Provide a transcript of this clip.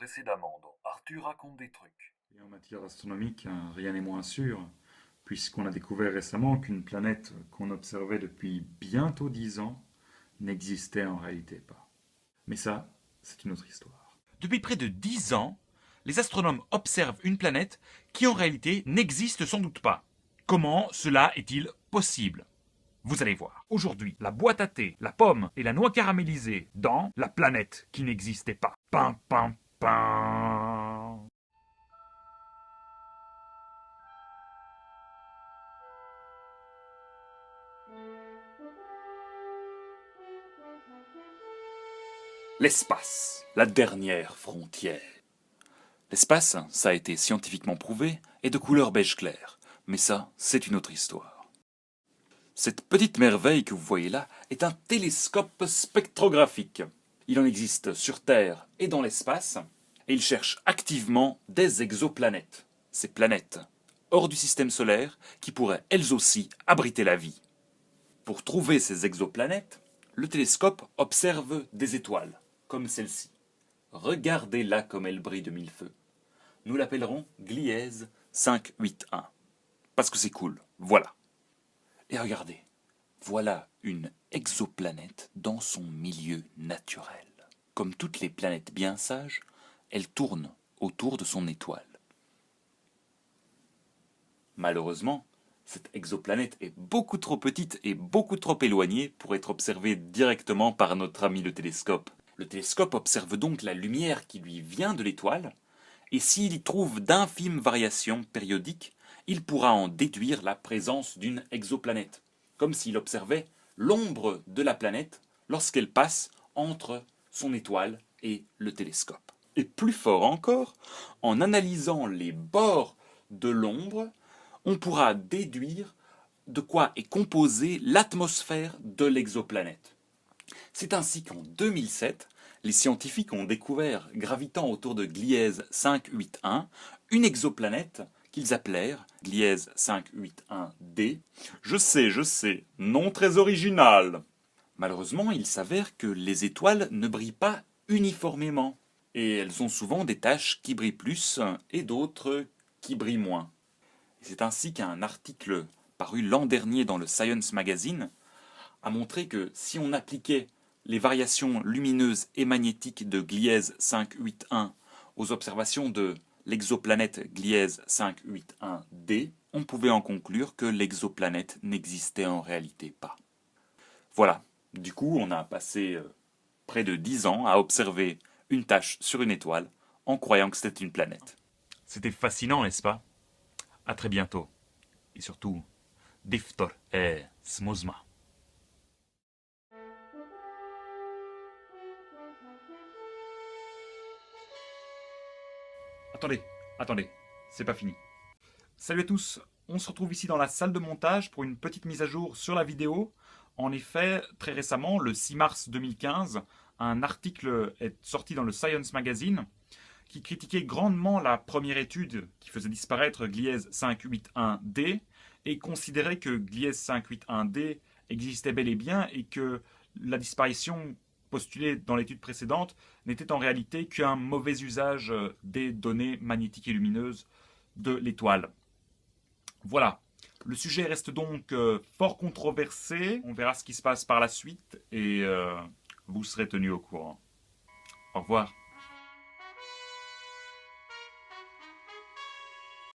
Précédemment dans Arthur raconte des trucs. Et en matière astronomique, rien n'est moins sûr, puisqu'on a découvert récemment qu'une planète qu'on observait depuis bientôt 10 ans n'existait en réalité pas. Mais ça, c'est une autre histoire. Depuis près de 10 ans, les astronomes observent une planète qui en réalité n'existe sans doute pas. Comment cela est-il possible? Vous allez voir. Aujourd'hui, la boîte à thé, la pomme et la noix caramélisée dans la planète qui n'existait pas. Pam pam pam. L'espace, la dernière frontière. L'espace, ça a été scientifiquement prouvé, est de couleur beige clair. Mais ça, c'est une autre histoire. Cette petite merveille que vous voyez là est un télescope spectrographique. Il en existe sur Terre et dans l'espace, et il cherche activement des exoplanètes. Ces planètes hors du système solaire qui pourraient elles aussi abriter la vie. Pour trouver ces exoplanètes, le télescope observe des étoiles, comme celle-ci. Regardez-la comme elle brille de mille feux. Nous l'appellerons Gliese 581. Parce que c'est cool, voilà. Et regardez, voilà une exoplanète dans son milieu naturel. Comme toutes les planètes bien sages, elle tourne autour de son étoile. Malheureusement, cette exoplanète est beaucoup trop petite et beaucoup trop éloignée pour être observée directement par notre ami le télescope. Le télescope observe donc la lumière qui lui vient de l'étoile, et s'il y trouve d'infimes variations périodiques, il pourra en déduire la présence d'une exoplanète, comme s'il observait l'ombre de la planète lorsqu'elle passe entre son étoile et le télescope. Et plus fort encore, en analysant les bords de l'ombre, on pourra déduire de quoi est composée l'atmosphère de l'exoplanète. C'est ainsi qu'en 2007, les scientifiques ont découvert, gravitant autour de Gliese 581, une exoplanète qu'ils appelèrent Gliese 581d. Je sais, nom très original. Malheureusement, il s'avère que les étoiles ne brillent pas uniformément, et elles ont souvent des taches qui brillent plus et d'autres qui brillent moins. C'est ainsi qu'un article paru l'an dernier dans le Science Magazine a montré que si on appliquait les variations lumineuses et magnétiques de Gliese 581 aux observations de l'exoplanète Gliese 581d, on pouvait en conclure que l'exoplanète n'existait en réalité pas. Voilà, du coup on a passé près de 10 ans à observer une tache sur une étoile en croyant que c'était une planète. C'était fascinant, n'est-ce pas? À très bientôt. Et surtout, Diftor et Smuzma. Attendez, c'est pas fini. Salut à tous, on se retrouve ici dans la salle de montage pour une petite mise à jour sur la vidéo. En effet, très récemment, le 6 mars 2015, un article est sorti dans le Science Magazine qui critiquait grandement la première étude qui faisait disparaître Gliese 581d et considérait que Gliese 581d existait bel et bien et que la disparition postulée dans l'étude précédente n'était en réalité qu'un mauvais usage des données magnétiques et lumineuses de l'étoile. Voilà, le sujet reste donc fort controversé, on verra ce qui se passe par la suite et vous serez tenu au courant. Au revoir.